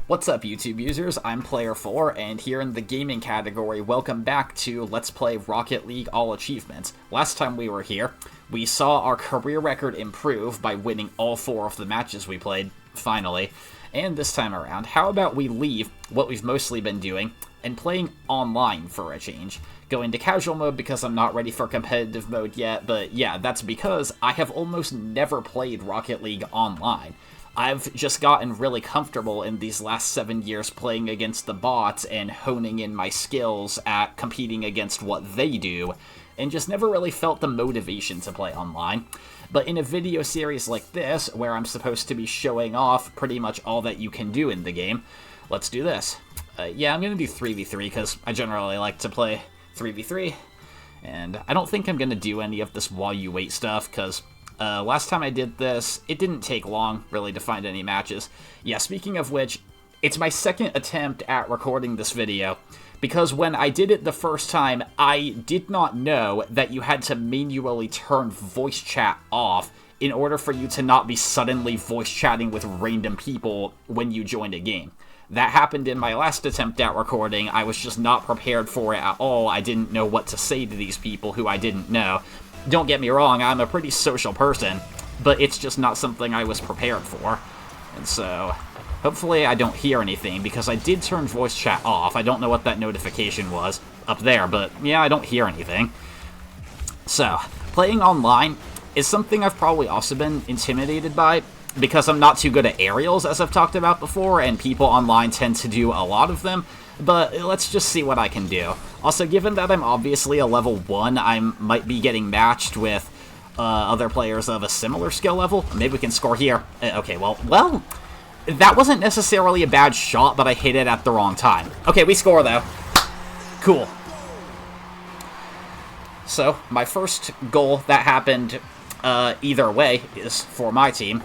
What's up, YouTube users? I'm Player4, and here in the gaming category, welcome back to Let's Play Rocket League All Achievements. Last time we were here, we saw our career record improve by winning all 4 of the matches we played, finally. And this time around, how about we leave what we've mostly been doing and playing online for a change? Go into casual mode because I'm not ready for competitive mode yet, but yeah, that's because I have almost never played Rocket League online. I've just gotten really comfortable in these last 7 years playing against the bots and honing in my skills at competing against what they do, and just never really felt the motivation to play online. But in a video series like this, where I'm supposed to be showing off pretty much all that you can do in the game, let's do this. Yeah, I'm going to do 3v3 because I generally like to play 3v3, and I don't think I'm going to do any of this while you wait stuff because last time I did this, it didn't take long, really, to find any matches. Yeah, speaking of which, it's my second attempt at recording this video, because when I did it the first time, I did not know that you had to manually turn voice chat off in order for you to not be suddenly voice chatting with random people when you joined a game. That happened in my last attempt at recording. I was just not prepared for it at all. I didn't know what to say to these people who I didn't know. Don't get me wrong, I'm a pretty social person, but it's just not something I was prepared for. And so, hopefully I don't hear anything, because I did turn voice chat off. I don't know what that notification was up there, but yeah, I don't hear anything. So, playing online is something I've probably also been intimidated by, because I'm not too good at aerials, as I've talked about before, and people online tend to do a lot of them. But let's just see what I can do. Also, given that I'm obviously a level 1, I might be getting matched with other players of a similar skill level. Maybe we can score here. Okay, well, that wasn't necessarily a bad shot, but I hit it at the wrong time. Okay, we score, though. Cool. So, my first goal that happened either way is for my team.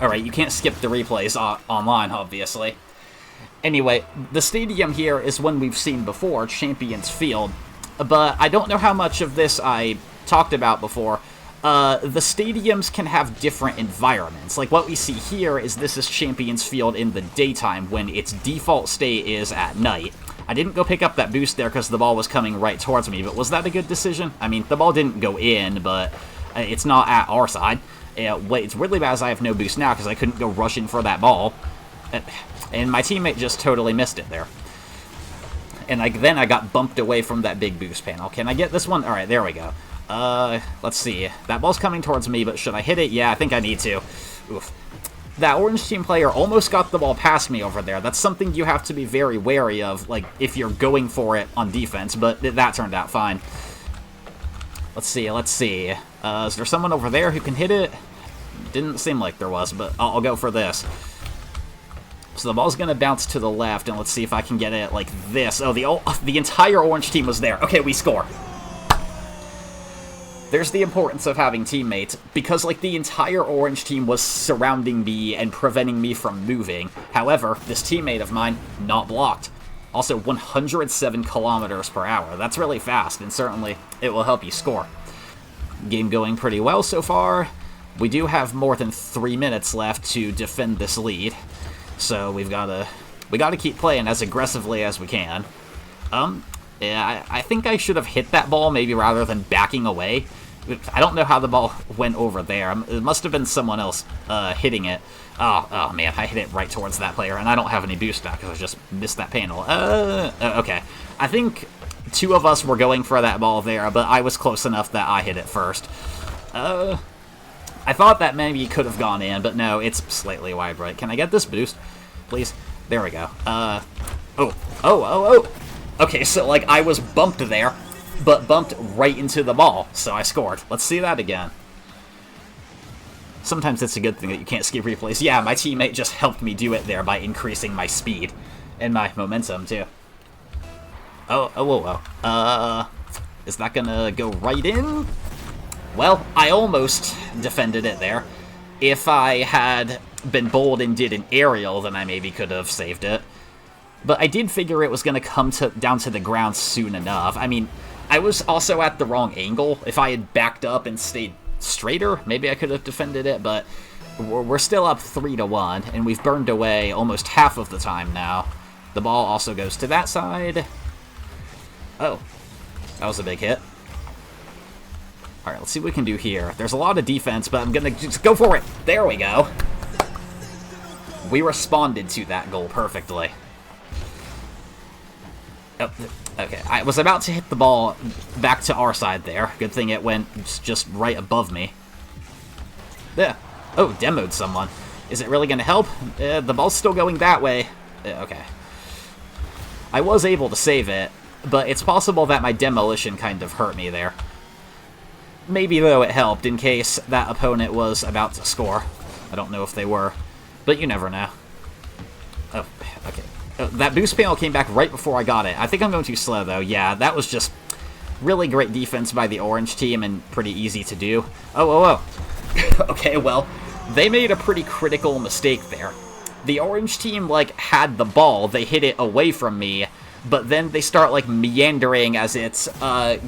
Alright, you can't skip the replays online, obviously. Anyway, the stadium here is one we've seen before, Champions Field, but I don't know how much of this I talked about before. The stadiums can have different environments. Like, what we see here is this is Champions Field in the daytime, when its default state is at night. I didn't go pick up that boost there because the ball was coming right towards me, but was that a good decision? I mean, the ball didn't go in, but it's not at our side. What's really bad is I have no boost now because I couldn't go rushing for that ball. And my teammate just totally missed it there. And then I got bumped away from that big boost panel. Can I get this one? Alright, there we go. Let's see. That ball's coming towards me, but should I hit it? Yeah, I think I need to. Oof. That orange team player almost got the ball past me over there. That's something you have to be very wary of, like, if you're going for it on defense, but that turned out fine. Let's see, let's see. Is there someone over there who can hit it? Didn't seem like there was, but I'll go for this. So the ball's going to bounce to the left, and let's see if I can get it like this. Oh, the entire orange team was there. Okay, we score. There's the importance of having teammates, because like the entire orange team was surrounding me and preventing me from moving. However, this teammate of mine, not blocked. Also, 107 kilometers per hour. That's really fast, and certainly it will help you score. Game going pretty well so far. We do have more than 3 minutes left to defend this lead. So we gotta keep playing as aggressively as we can. Yeah, I think I should have hit that ball maybe rather than backing away. I don't know how the ball went over there. It must have been someone else hitting it. Oh man, I hit it right towards that player, and I don't have any boost now because I just missed that panel. Okay. I think 2 of us were going for that ball there, but I was close enough that I hit it first. I thought that maybe could have gone in, but no, it's slightly wide right. Can I get this boost, please? There we go. Oh. Okay, so, like, I was bumped there, but bumped right into the ball, so I scored. Let's see that again. Sometimes it's a good thing that you can't skip replays. Yeah, my teammate just helped me do it there by increasing my speed. And my momentum, too. Is that gonna go right in? Well, I almost defended it there. If I had been bold and did an aerial, then I maybe could have saved it. But I did figure it was going to come down to the ground soon enough. I mean, I was also at the wrong angle. If I had backed up and stayed straighter, maybe I could have defended it, but we're still up 3-1, and we've burned away almost half of the time now. The ball also goes to that side. Oh, that was a big hit. Alright, let's see what we can do here. There's a lot of defense, but I'm gonna just go for it. There we go. We responded to that goal perfectly. Oh, okay, I was about to hit the ball back to our side there. Good thing it went just right above me. Yeah. Oh, demoed someone. Is it really going to help? The ball's still going that way. Okay. I was able to save it, but it's possible that my demolition kind of hurt me there. Maybe, though, it helped in case that opponent was about to score. I don't know if they were, but you never know. Oh, okay. That boost panel came back right before I got it. I think I'm going too slow, though. Yeah, that was just really great defense by the orange team and pretty easy to do. Oh. Okay, well, they made a pretty critical mistake there. The orange team, like, had the ball. They hit it away from me, but then they start, like, meandering as it's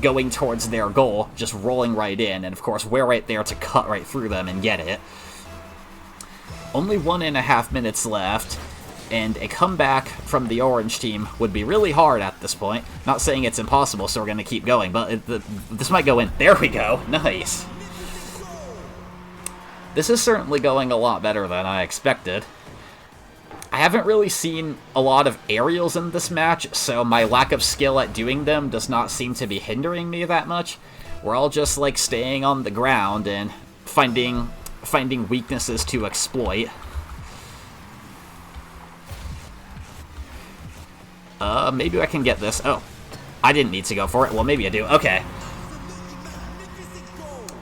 going towards their goal, just rolling right in. And, of course, we're right there to cut right through them and get it. Only 1.5 minutes left. And a comeback from the orange team would be really hard at this point. Not saying it's impossible, so we're going to keep going, but this might go in. There we go. Nice. This is certainly going a lot better than I expected. I haven't really seen a lot of aerials in this match, so my lack of skill at doing them does not seem to be hindering me that much. We're all just, like, staying on the ground and finding weaknesses to exploit. Maybe I can get this. Oh, I didn't need to go for it. Well, maybe I do. Okay.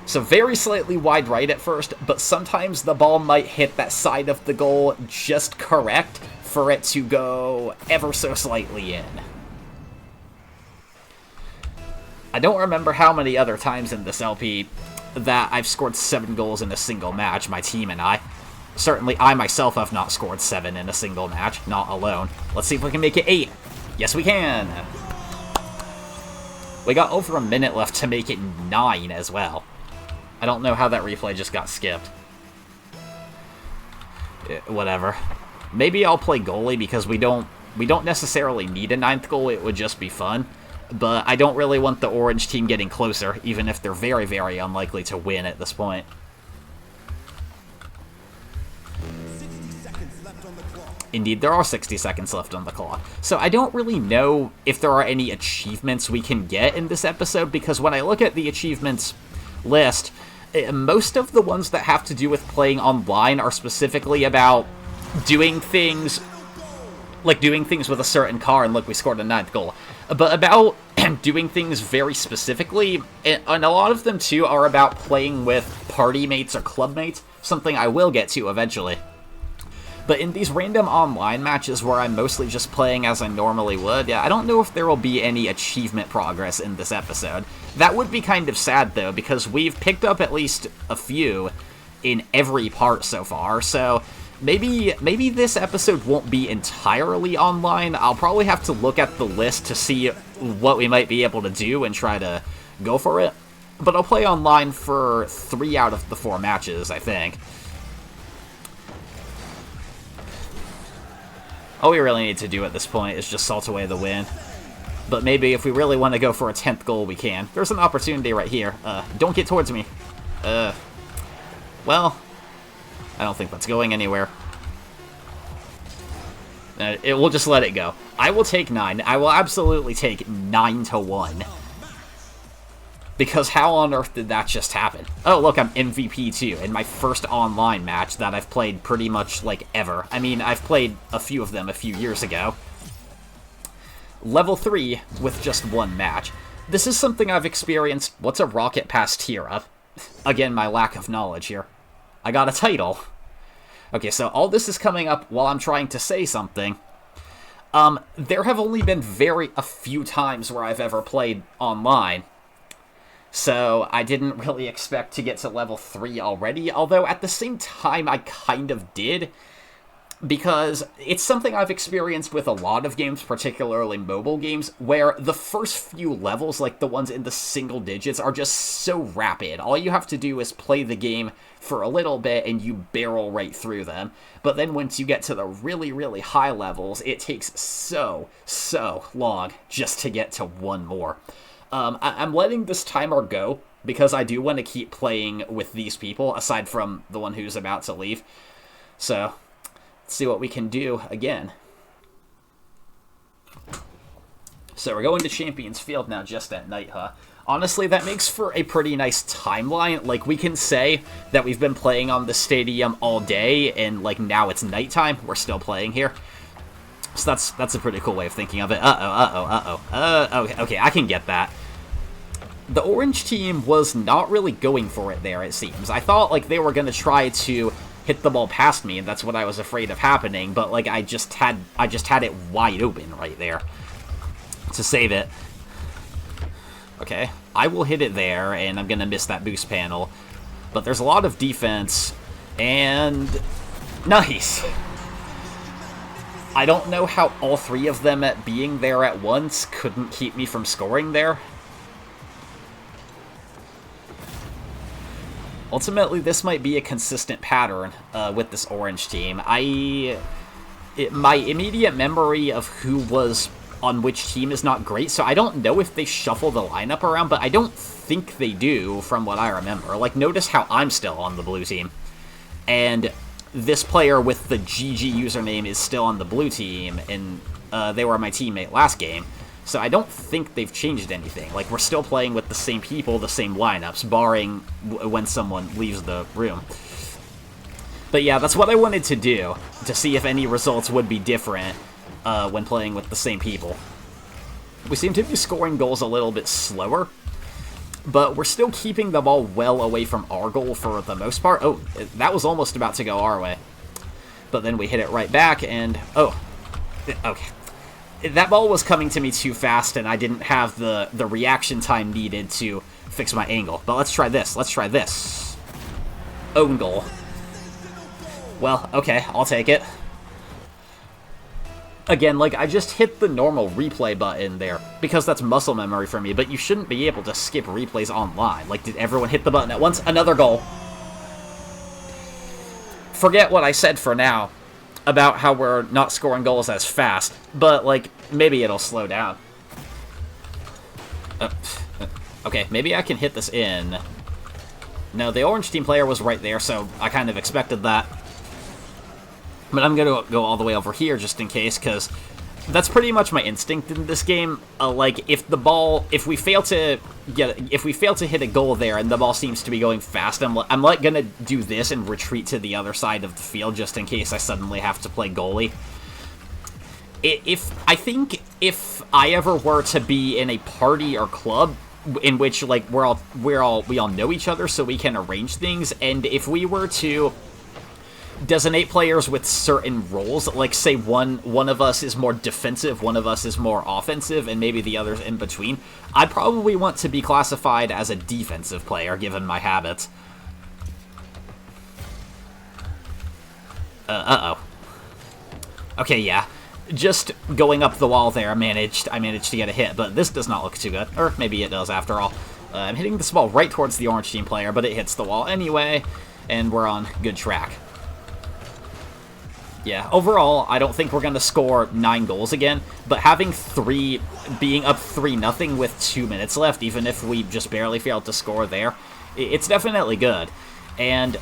So very slightly wide right at first, but sometimes the ball might hit that side of the goal just correct for it to go ever so slightly in. I don't remember how many other times in this LP that I've scored 7 goals in a single match, my team and I. Certainly, I myself have not scored 7 in a single match, not alone. Let's see if we can make it 8. Yes, we can! We got over a minute left to make it 9 as well. I don't know how that replay just got skipped. Whatever. Maybe I'll play goalie because we don't necessarily need a 9th goal, it would just be fun. But I don't really want the orange team getting closer, even if they're very, very unlikely to win at this point. Indeed, there are 60 seconds left on the clock. So I don't really know if there are any achievements we can get in this episode, because when I look at the achievements list, most of the ones that have to do with playing online are specifically about doing things, like doing things with a certain car, and look, we scored a 9th goal. But about doing things very specifically, and a lot of them too are about playing with party mates or club mates, something I will get to eventually. But in these random online matches where I'm mostly just playing as I normally would, yeah, I don't know if there will be any achievement progress in this episode. That would be kind of sad, though, because we've picked up at least a few in every part so far, so maybe this episode won't be entirely online. I'll probably have to look at the list to see what we might be able to do and try to go for it. But I'll play online for 3 out of the 4 matches, I think. All we really need to do at this point is just salt away the win. But maybe if we really want to go for a 10th goal, we can. There's an opportunity right here. Don't get towards me. Well, I don't think that's going anywhere. We'll just let it go. I will take 9. I will absolutely take 9-1. Because how on earth did that just happen? Oh, look, I'm MVP too, in my first online match that I've played pretty much, like, ever. I mean, I've played a few of them a few years ago. Level 3 with just 1 match. This is something I've experienced. What's a rocket pass tier up? Again, my lack of knowledge here. I got a title. Okay, so all this is coming up while I'm trying to say something. There have only been a few times where I've ever played online. So I didn't really expect to get to level 3 already, although at the same time I kind of did. because it's something I've experienced with a lot of games, particularly mobile games, where the first few levels, like the ones in the single digits, are just so rapid. All you have to do is play the game for a little bit and you barrel right through them. But then once you get to the really, really high levels, it takes so long just to get to one more. I'm letting this timer go because I do want to keep playing with these people, aside from the one who's about to leave. So, let's see what we can do again. So we're going to Champions Field now just at night, huh? Honestly, that makes for a pretty nice timeline. Like, we can say that we've been playing on the stadium all day, and, like, now it's nighttime. We're still playing here. So that's a pretty cool way of thinking of it. Okay, I can get that. The orange team was not really going for it there, it seems. I thought, like, they were going to try to hit the ball past me, and that's what I was afraid of happening, but, like, I just had it wide open right there to save it. Okay, I will hit it there, and I'm going to miss that boost panel. But there's a lot of defense, and nice! I don't know how all three of them being there at once couldn't keep me from scoring there. Ultimately, this might be a consistent pattern with this orange team. My immediate memory of who was on which team is not great, so I don't know if they shuffle the lineup around, but I don't think they do from what I remember. Like, notice how I'm still on the blue team, and this player with the GG username is still on the blue team, and they were my teammate last game, so I don't think they've changed anything. Like, we're still playing with the same people, the same lineups, barring when someone leaves the room. But yeah, that's what I wanted to do, to see if any results would be different when playing with the same people. We seem to be scoring goals a little bit slower, but we're still keeping the ball well away from our goal for the most part. Oh, that was almost about to go our way. But then we hit it right back, and oh, okay. That ball was coming to me too fast, and I didn't have the reaction time needed to fix my angle. But let's try this. Let's try this. Own goal. Well, okay, I'll take it. Again, like, I just hit the normal replay button there, because that's muscle memory for me, but you shouldn't be able to skip replays online. Like, did everyone hit the button at once? Another goal. Forget what I said for now about how we're not scoring goals as fast, but, like, maybe it'll slow down. Okay, maybe I can hit this in. No, the orange team player was right there, so I kind of expected that. But I'm going to go all the way over here just in case, because that's pretty much my instinct in this game. Like, if we fail to hit a goal there and the ball seems to be going fast, I'm like going to do this and retreat to the other side of the field just in case I suddenly have to play goalie. I think if I ever were to be in a party or club in which, like, we all know each other, so we can arrange things, and if we were to designate players with certain roles, like, say one of us is more defensive, one of us is more offensive, and maybe the other's in between, I'd probably want to be classified as a defensive player, given my habits. Okay, yeah. Just going up the wall there, I managed to get a hit, but this does not look too good. Or maybe it does, after all. I'm hitting this ball right towards the orange team player, but it hits the wall anyway, and we're on good track. Yeah, overall, I don't think we're going to score 9 goals again, but being up 3-0 with 2 minutes left, even if we just barely failed to score there, it's definitely good. And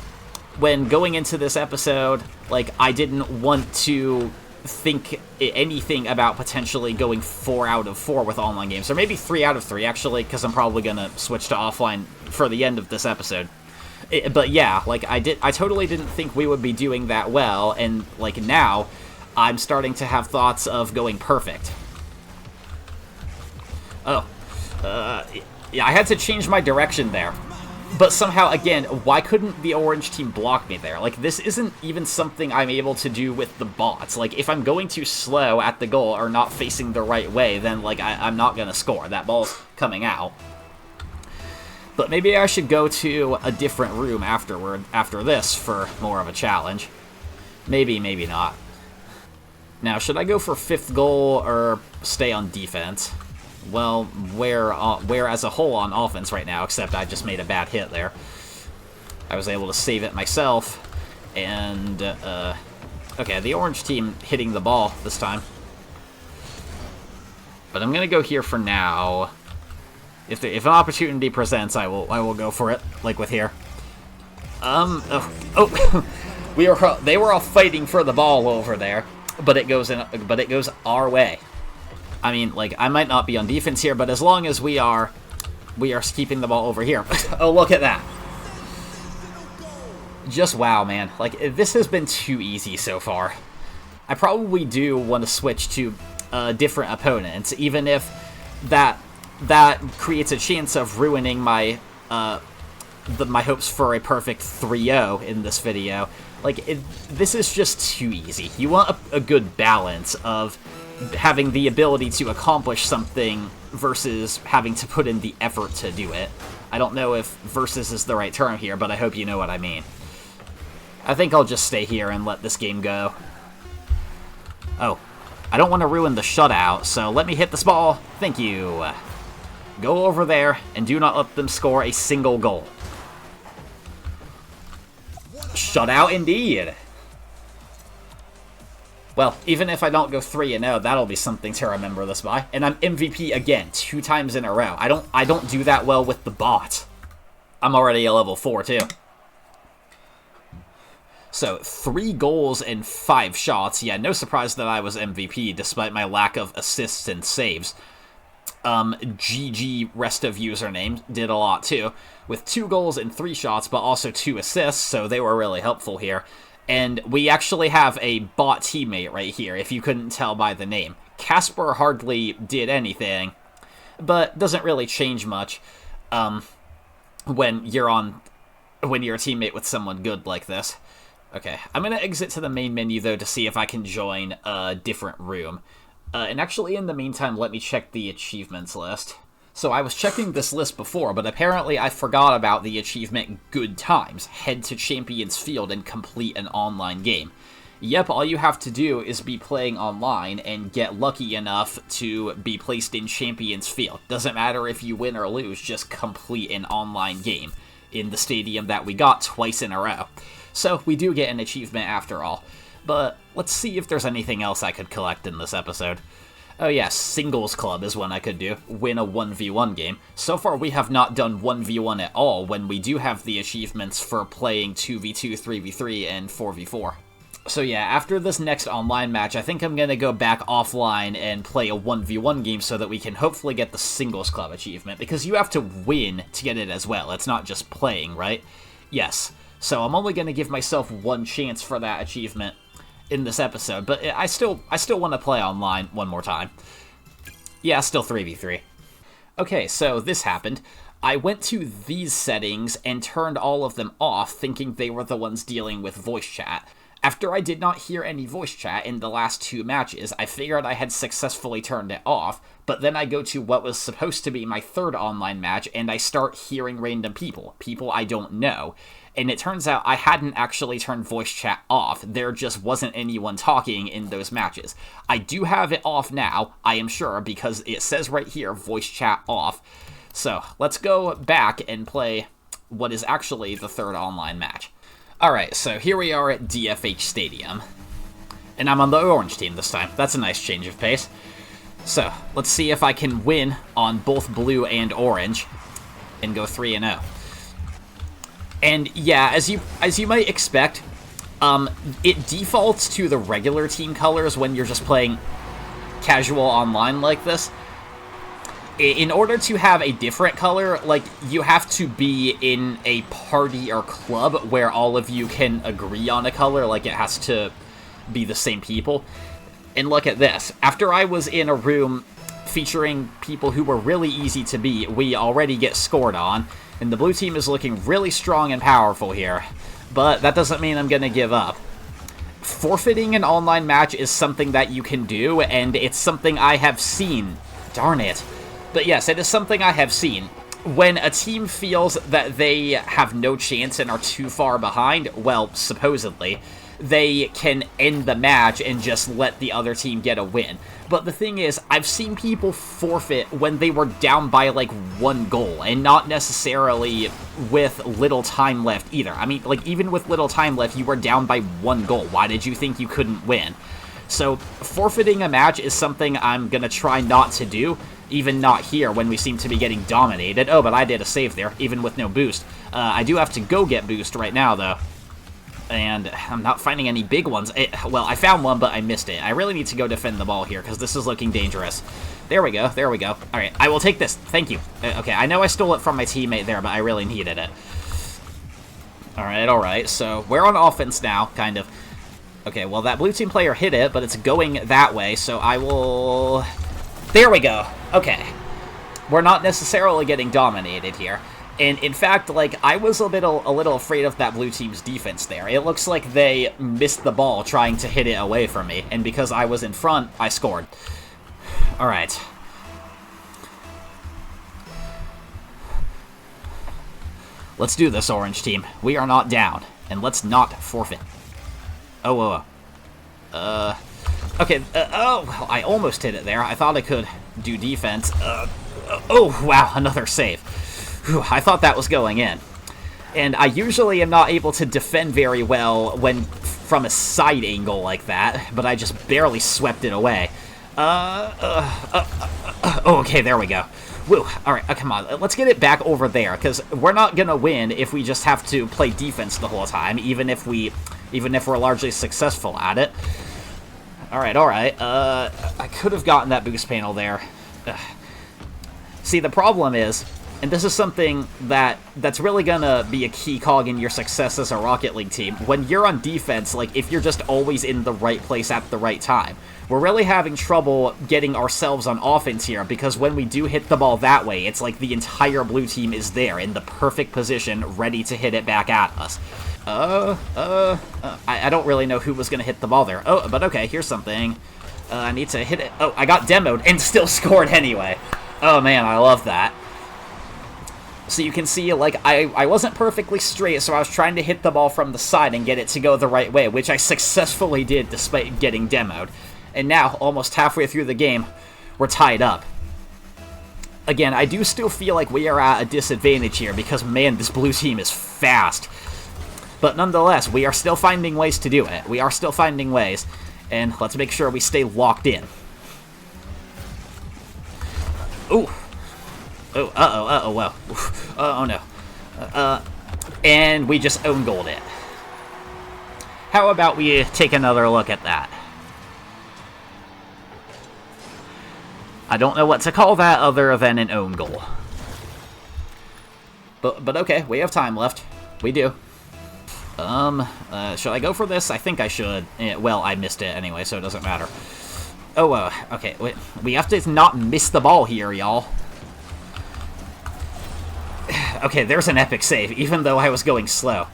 when going into this episode, like, I didn't want to think anything about potentially going 4 out of 4 with online games, or maybe 3 out of 3, actually, because I'm probably going to switch to offline for the end of this episode. But yeah, like, I totally didn't think we would be doing that well, and, like, now, I'm starting to have thoughts of going perfect. Oh. Yeah, I had to change my direction there. But somehow, again, why couldn't the orange team block me there? Like, this isn't even something I'm able to do with the bots. Like, if I'm going too slow at the goal or not facing the right way, then, like, I'm not gonna score. That ball's coming out. But maybe I should go to a different room after this for more of a challenge. Maybe, maybe not. Now, should I go for 5th goal or stay on defense? Well, we're as a whole on offense right now, except I just made a bad hit there. I was able to save it myself, and, okay, the orange team hitting the ball this time. But I'm gonna go here for now. If an opportunity presents, I will go for it, like with here. They were all fighting for the ball over there, but it goes our way. I mean, like, I might not be on defense here, but as long as we are keeping the ball over here. Oh, look at that. Just wow, man. Like, this has been too easy so far. I probably do want to switch to different opponents, even if that creates a chance of ruining my my hopes for a perfect 3-0 in this video. Like, this is just too easy. You want a good balance of having the ability to accomplish something versus having to put in the effort to do it. I don't know if versus is the right term here, but I hope you know what I mean. I think I'll just stay here and let this game go. Oh, I don't want to ruin the shutout, so let me hit this ball. Thank you. Go over there and do not let them score a single goal. Shutout indeed. Well, even if I don't go 3-0, that'll be something to remember this by. And I'm MVP again, 2 times in a row. I don't do that well with the bot. I'm already a level 4 too. So, 3 goals and 5 shots. Yeah, no surprise that I was MVP, despite my lack of assists and saves. GG rest of username did a lot too, with 2 goals and 3 shots, but also 2 assists, so they were really helpful here. And we actually have a bot teammate right here, if you couldn't tell by the name. Casper hardly did anything, but doesn't really change much when you're a teammate with someone good like this. Okay, I'm gonna exit to the main menu though to see if I can join a different room. And actually, in the meantime, let me check the achievements list. So I was checking this list before, but apparently I forgot about the achievement Good Times. Head to Champions Field and complete an online game. Yep, all you have to do is be playing online and get lucky enough to be placed in Champions Field. Doesn't matter if you win or lose, just complete an online game in the stadium that we got twice in a row. So we do get an achievement after all. But let's see if there's anything else I could collect in this episode. Oh yes, Singles Club is one I could do. Win a 1v1 game. So far we have not done 1v1 at all when we do have the achievements for playing 2v2, 3v3, and 4v4. So yeah, after this next online match, I think I'm going to go back offline and play a 1v1 game so that we can hopefully get the Singles Club achievement, because you have to win to get it as well. It's not just playing, right? Yes. So I'm only going to give myself 1 chance for that achievement in this episode, but I still want to play online one more time. Yeah, still 3v3. Okay, so this happened. I went to these settings and turned all of them off, thinking they were the ones dealing with voice chat. After I did not hear any voice chat in the last 2 matches, I figured I had successfully turned it off, but then I go to what was supposed to be my 3rd online match, and I start hearing random people I don't know. And it turns out I hadn't actually turned voice chat off. There just wasn't anyone talking in those matches. I do have it off now, I am sure, because it says right here, voice chat off. So, let's go back and play what is actually the 3rd online match. Alright, so here we are at DFH Stadium. And I'm on the orange team this time. That's a nice change of pace. So, let's see if I can win on both blue and orange and go 3-0. And yeah, as you might expect, it defaults to the regular team colors when you're just playing casual online like this. In order to have a different color, like, you have to be in a party or club where all of you can agree on a color, like it has to be the same people. And look at this. After I was in a room featuring people who were really easy to beat, we already get scored on. And the blue team is looking really strong and powerful here. But that doesn't mean I'm going to give up. Forfeiting an online match is something that you can do, and it's something I have seen. Darn it. But yes, it is something I have seen. When a team feels that they have no chance and are too far behind, well, supposedly, they can end the match and just let the other team get a win. But the thing is, I've seen people forfeit when they were down by, like, 1 goal, and not necessarily with little time left either. I mean, like, even with little time left, you were down by 1 goal. Why did you think you couldn't win? So, forfeiting a match is something I'm gonna try not to do, even not here when we seem to be getting dominated. Oh, but I did a save there, even with no boost. I do have to go get boost right now, though. And I'm not finding any big ones. Well, I found one, but I missed it. I really need to go defend the ball here, because this is looking dangerous. There we go, there we go. Alright, I will take this. Thank you. Okay, I know I stole it from my teammate there, but I really needed it. Alright, so we're on offense now, kind of. Okay, well, that blue team player hit it, but it's going that way, so I will... There we go. Okay. We're not necessarily getting dominated here. And in fact, like, I was a little afraid of that blue team's defense there. It looks like they missed the ball trying to hit it away from me, and because I was in front, I scored. Alright. Let's do this, orange team. We are not down, and let's not forfeit. Oh, okay, oh, I almost hit it there. I thought I could do defense. Oh, wow, another save. Whew, I thought that was going in. And I usually am not able to defend very well when from a side angle like that, but I just barely swept it away. Oh, okay, there we go. Woo, alright, come on, let's get it back over there, because we're not gonna win if we just have to play defense the whole time, even if we're largely successful at it. Alright, I could have gotten that boost panel there. Ugh. See, the problem is, and this is something that's really gonna be a key cog in your success as a Rocket League team. When you're on defense, like, if you're just always in the right place at the right time, we're really having trouble getting ourselves on offense here, because when we do hit the ball that way, it's like the entire blue team is there in the perfect position, ready to hit it back at us. I don't really know who was gonna hit the ball there. Oh, but okay, here's something. I need to hit it. Oh, I got demoed and still scored anyway. Oh man, I love that. So you can see, like, I wasn't perfectly straight, so I was trying to hit the ball from the side and get it to go the right way, which I successfully did despite getting demoed. And now, almost halfway through the game, we're tied up. Again, I do still feel like we are at a disadvantage here, because, man, this blue team is fast. But nonetheless, we are still finding ways to do it. We are still finding ways, and let's make sure we stay locked in. Ooh. Oh, uh-oh, well. Oh, no. And we just own goaled it. How about we take another look at that? I don't know what to call that other than an own goal. But okay, we have time left. We do. Should I go for this? I think I should. Well, I missed it anyway, so it doesn't matter. Oh, okay, we have to not miss the ball here, y'all. Okay, there's an epic save, even though I was going slow.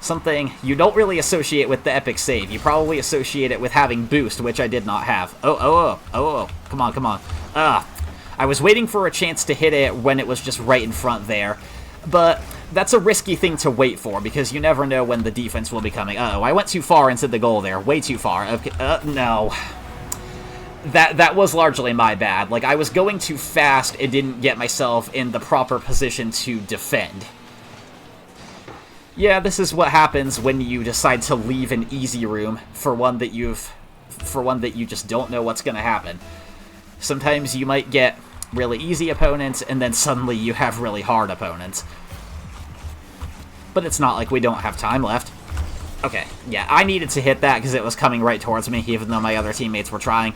Something you don't really associate with the epic save. You probably associate it with having boost, which I did not have. Oh, come on. I was waiting for a chance to hit it when it was just right in front there. But that's a risky thing to wait for, because you never know when the defense will be coming. Uh-oh, I went too far into the goal there. Way too far. Okay, no. That was largely my bad. Like, I was going too fast and didn't get myself in the proper position to defend. Yeah, this is what happens when you decide to leave an easy room for one that you just don't know what's going to happen. Sometimes you might get really easy opponents, and then suddenly you have really hard opponents. But it's not like we don't have time left. Okay, yeah, I needed to hit that because it was coming right towards me, even though my other teammates were trying.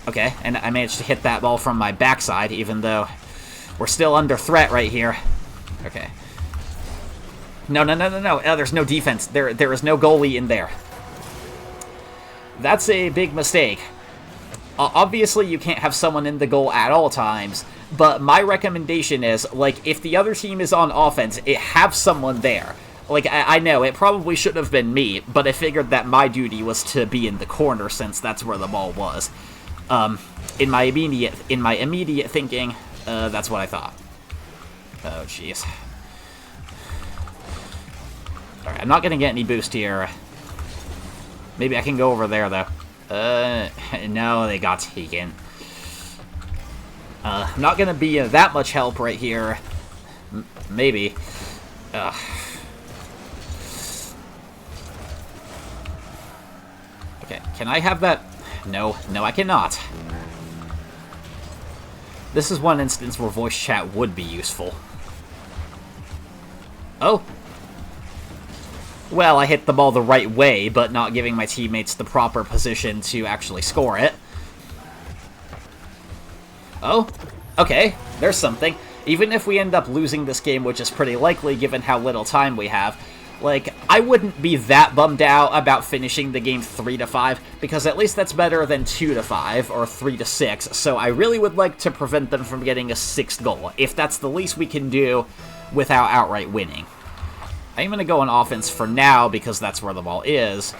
Okay, and I managed to hit that ball from my backside, even though we're still under threat right here. Okay. No. Oh, there's no defense. There is no goalie in there. That's a big mistake. Obviously, you can't have someone in the goal at all times, but my recommendation is, like, if the other team is on offense, have someone there. Like, I know, it probably should have been me, but I figured that my duty was to be in the corner since that's where the ball was. In my immediate thinking, that's what I thought. Oh, jeez. Alright, I'm not gonna get any boost here. Maybe I can go over there, though. No, they got taken. I'm not gonna be that much help right here. Maybe. Okay, can I have that? No, I cannot. This is one instance where voice chat would be useful. Oh. Well, I hit the ball the right way, but not giving my teammates the proper position to actually score it. Oh, okay, there's something. Even if we end up losing this game, which is pretty likely given how little time we have, like, I wouldn't be that bummed out about finishing the game 3-5, because at least that's better than 2-5, or 3-6, so I really would like to prevent them from getting a 6th goal, if that's the least we can do without outright winning. I'm going to go on offense for now, because that's where the ball is,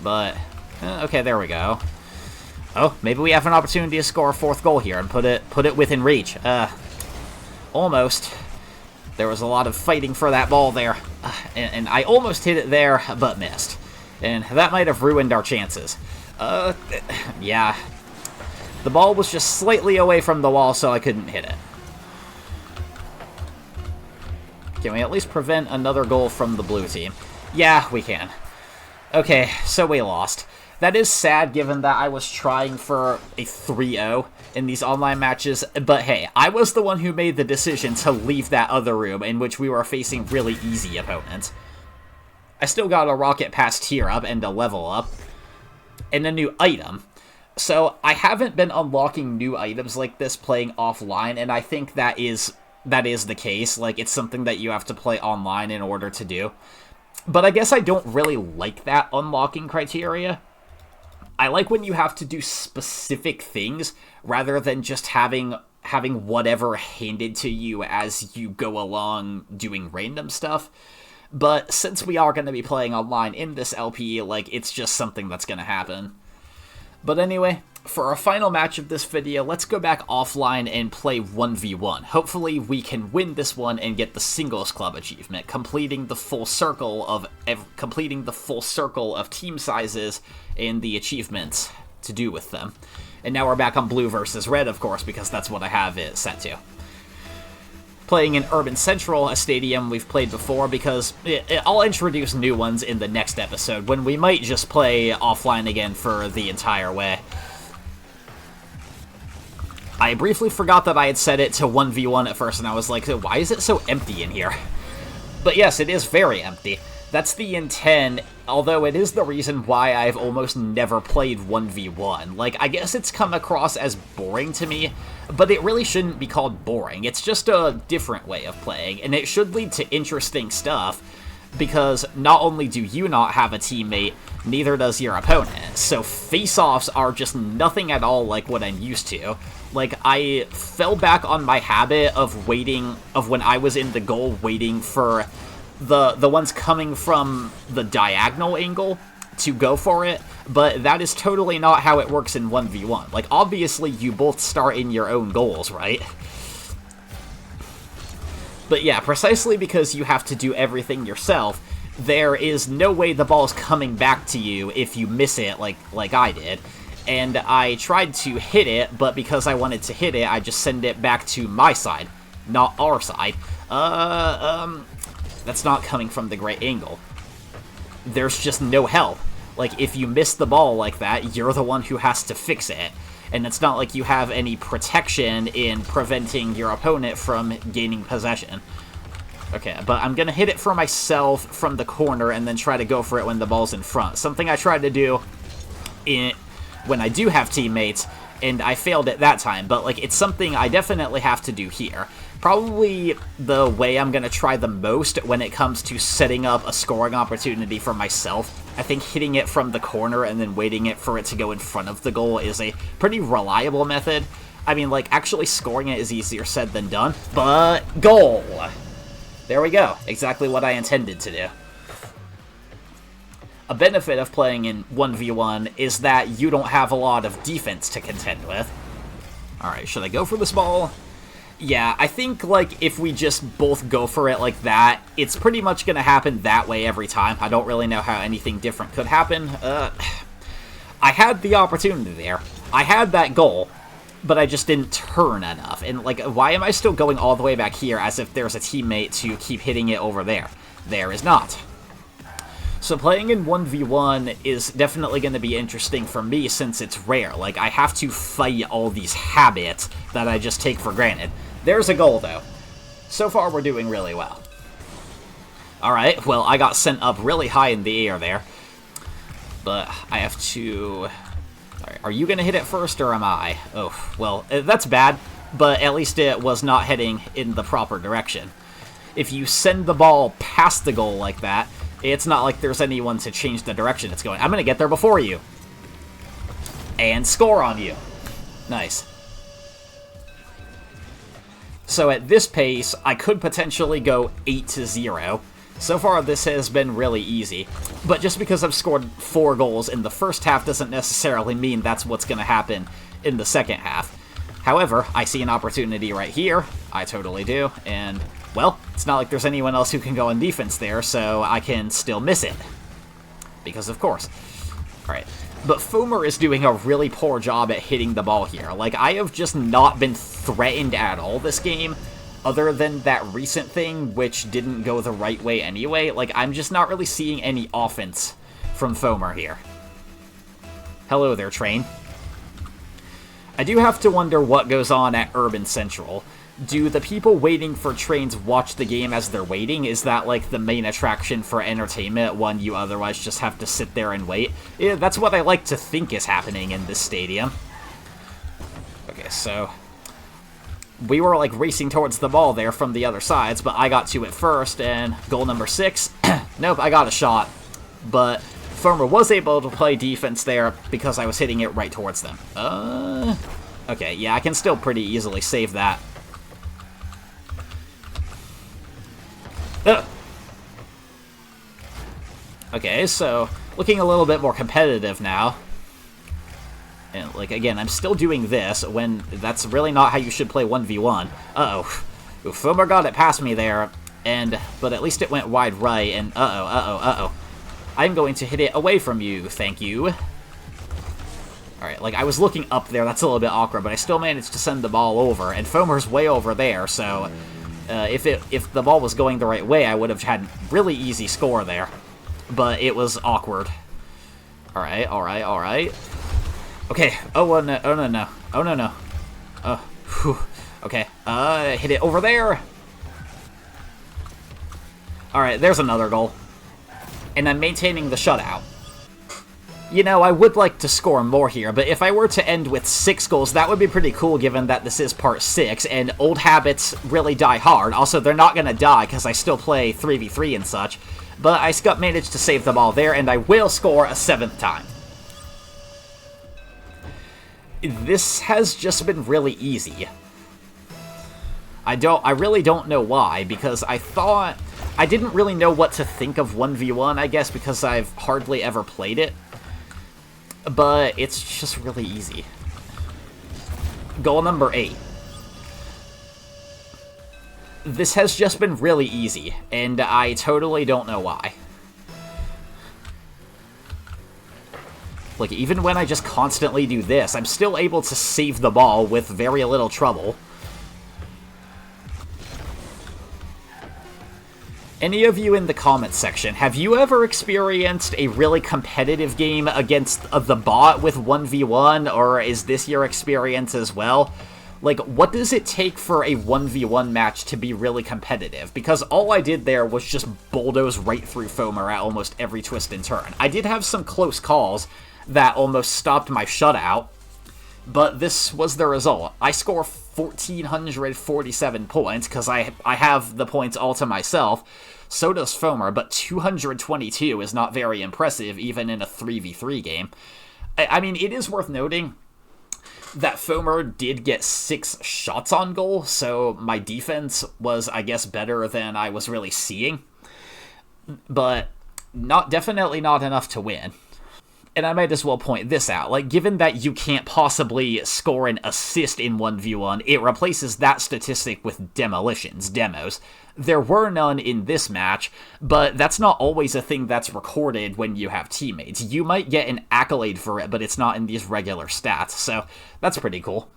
but, okay, there we go. Oh, maybe we have an opportunity to score a 4th goal here and put it within reach. Almost. There was a lot of fighting for that ball there, and I almost hit it there, but missed. And that might have ruined our chances. Yeah. The ball was just slightly away from the wall, so I couldn't hit it. Can we at least prevent another goal from the blue team? Yeah, we can. Okay, so we lost. That is sad, given that I was trying for a 3-0 in these online matches, but hey, I was the one who made the decision to leave that other room in which we were facing really easy opponents. I still got a rocket pass tier up and a level up, and a new item. So I haven't been unlocking new items like this playing offline, and I think that is the case. Like, it's something that you have to play online in order to do. But I guess I don't really like that unlocking criteria. I like when you have to do specific things rather than just having whatever handed to you as you go along doing random stuff. But since we are going to be playing online in this LP, like, it's just something that's going to happen. But anyway, for our final match of this video, let's go back offline and play 1v1. Hopefully we can win this one and get the singles club achievement, completing the full circle of team sizes and the achievements to do with them. And now we're back on blue versus red, of course, because that's what I have it set to. Playing in Urban Central, a stadium we've played before, because I'll introduce new ones in the next episode, when we might just play offline again for the entire way. I briefly forgot that I had set it to 1v1 at first, and I was like, why is it so empty in here? But yes, it is very empty. That's the intent, although it is the reason why I've almost never played 1v1. Like, I guess it's come across as boring to me, but it really shouldn't be called boring. It's just a different way of playing, and it should lead to interesting stuff, because not only do you not have a teammate, neither does your opponent. So face-offs are just nothing at all like what I'm used to. Like, I fell back on my habit of when I was in the goal, waiting for the ones coming from the diagonal angle to go for it, but that is totally not how it works in 1v1. Like, obviously, you both start in your own goals, right? But yeah, precisely because you have to do everything yourself, there is no way the ball's coming back to you if you miss it like I did. And I tried to hit it, but because I wanted to hit it, I just send it back to my side, not our side. That's not coming from the great angle. There's just no help. Like, if you miss the ball like that, you're the one who has to fix it. And it's not like you have any protection in preventing your opponent from gaining possession. Okay, but I'm gonna hit it for myself from the corner and then try to go for it when the ball's in front. Something I tried to do when I do have teammates, and I failed at that time, but like, it's something I definitely have to do here. Probably the way I'm going to try the most when it comes to setting up a scoring opportunity for myself. I think hitting it from the corner and then waiting for it to go in front of the goal is a pretty reliable method. I mean, like, actually scoring it is easier said than done, but goal! There we go. Exactly what I intended to do. A benefit of playing in 1v1 is that you don't have a lot of defense to contend with. Alright, should I go for this ball? Yeah, I think, like, if we just both go for it like that, it's pretty much going to happen that way every time. I don't really know how anything different could happen. I had the opportunity there. I had that goal, but I just didn't turn enough. And, like, why am I still going all the way back here as if there's a teammate to keep hitting it over there? There is not. So playing in 1v1 is definitely going to be interesting for me since it's rare. Like, I have to fight all these habits that I just take for granted. There's a goal, though. So far, we're doing really well. Alright, well, I got sent up really high in the air there. But I have to... Are you going to hit it first, or am I? Oh, well, that's bad, but at least it was not heading in the proper direction. If you send the ball past the goal like that, it's not like there's anyone to change the direction it's going. I'm going to get there before you. And score on you. Nice. So at this pace, I could potentially go 8-0. So far, this has been really easy. But just because I've scored 4 goals in the first half doesn't necessarily mean that's what's going to happen in the second half. However, I see an opportunity right here. I totally do. And, well, it's not like there's anyone else who can go on defense there, so I can still miss it. Because, of course. Alright. But Fomer is doing a really poor job at hitting the ball here. Like, I have just not been threatened at all this game, other than that recent thing, which didn't go the right way anyway. Like, I'm just not really seeing any offense from Fomer here. Hello there, train. I do have to wonder what goes on at Urban Central. Do the people waiting for trains watch the game as they're waiting? Is that, like, the main attraction for entertainment when you otherwise just have to sit there and wait? Yeah, that's what I like to think is happening in this stadium. Okay, so... we were, like, racing towards the ball there from the other sides, but I got to it first, and goal number 6. Nope, I got a shot. But Fomer was able to play defense there because I was hitting it right towards them. Okay, yeah, I can still pretty easily save that. Okay, so looking a little bit more competitive now. And, like, again, I'm still doing this when that's really not how you should play 1v1. Uh-oh. Fomer got it past me there, but at least it went wide right, and uh-oh. I'm going to hit it away from you, thank you. Alright, like, I was looking up there, that's a little bit awkward, but I still managed to send the ball over, and Fomer's way over there, so... if the ball was going the right way, I would have had really easy score there. But it was awkward. Alright. Okay. Oh, no. Oh, no. Oh, whew. Okay. Hit it over there. Alright, there's another goal. And I'm maintaining the shutout. You know, I would like to score more here, but if I were to end with 6 goals, that would be pretty cool given that this is part 6, and old habits really die hard. Also, they're not going to die because I still play 3v3 and such, but I managed to save the ball there, and I will score a 7th time. This has just been really easy. I really don't know why, because I didn't really know what to think of 1v1, I guess, because I've hardly ever played it. But it's just really easy. Goal number 8. This has just been really easy, and I totally don't know why. Like, even when I just constantly do this, I'm still able to save the ball with very little trouble. Any of you in the comments section, have you ever experienced a really competitive game against the bot with 1v1, or is this your experience as well? Like, what does it take for a 1v1 match to be really competitive? Because all I did there was just bulldoze right through Fomer at almost every twist and turn. I did have some close calls that almost stopped my shutout, but this was the result. I score 1,447 points, because I have the points all to myself. So does Fomer, but 222 is not very impressive, even in a 3v3 game. I mean, it is worth noting that Fomer did get 6 shots on goal, so my defense was, I guess, better than I was really seeing. But definitely not enough to win. And I might as well point this out, like, given that you can't possibly score an assist in 1v1, it replaces that statistic with demos. There were none in this match, but that's not always a thing that's recorded when you have teammates. You might get an accolade for it, but it's not in these regular stats, so that's pretty cool.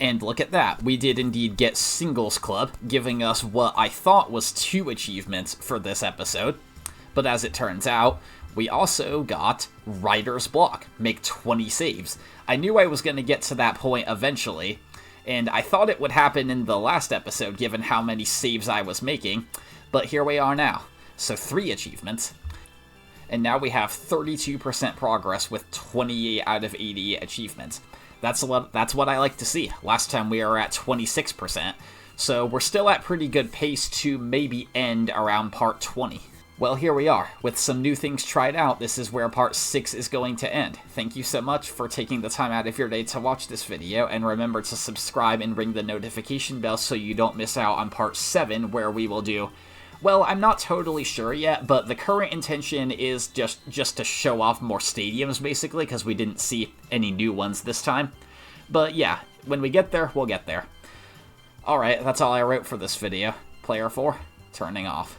And look at that, we did indeed get Singles Club, giving us what I thought was 2 achievements for this episode. But as it turns out, we also got Writer's Block, make 20 saves. I knew I was going to get to that point eventually, and I thought it would happen in the last episode given how many saves I was making, but here we are now. So 3 achievements, and now we have 32% progress with 28 out of 80 achievements. That's what I like to see. Last time we were at 26%, so we're still at pretty good pace to maybe end around part 20. Well, here we are. With some new things tried out, this is where part 6 is going to end. Thank you so much for taking the time out of your day to watch this video, and remember to subscribe and ring the notification bell so you don't miss out on part 7, where we will do... Well, I'm not totally sure yet, but the current intention is just to show off more stadiums, basically, because we didn't see any new ones this time. But yeah, when we get there, we'll get there. Alright, that's all I wrote for this video. Player 4, turning off.